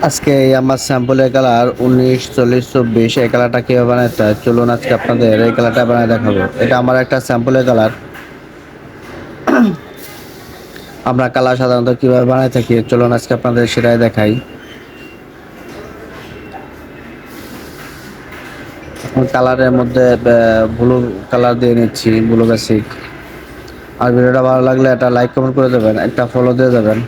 আজকে এই আমার স্যাম্পলের কালার 19 40 24 এই কালারটা কীভাবে বানাইতে হয় চলুন আজকে আপনাদের এই কালারটা বানায় দেখাবো। এটা আমার একটা স্যাম্পলের কালার। আমরা কালার সাধারণত কীভাবে বানাই থাকি চলুন আজকে আপনাদের সেটাই দেখাই। কালারের মধ্যে ব্লু কালার দিয়ে নিচ্ছি, ব্লু বেসিক। আর ভিডিওটা ভালো লাগলে একটা লাইক কমেন্ট করে দেবেন, একটা ফলো দিয়ে দেবেন।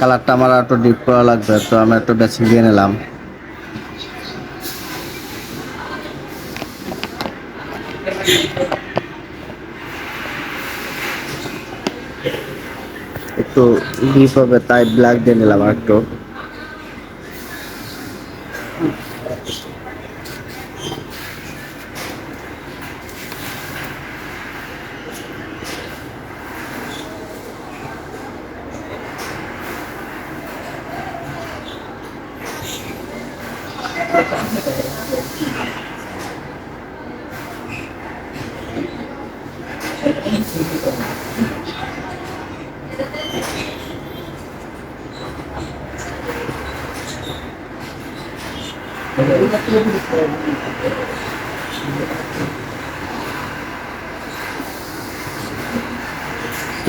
কালারটা আমার একটু ডিপ করা লাগবে, তো আমি একটু বেসিক দিয়ে নিলাম। একটু ডিপ হবে তাই ব্ল্যাক দিয়ে নিলাম আর একটু।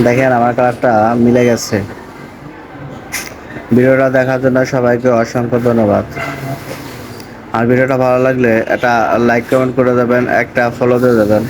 দেখেন আমার কালারটা মিলে গেছে। ভিডিওটা দেখার জন্য সবাইকে অসংখ্য ধন্যবাদ। আর ভিডিওটা ভালো লাগলে একটা লাইক কমেন্ট করে দেবেন, একটা ফলো দিয়ে দেবেন।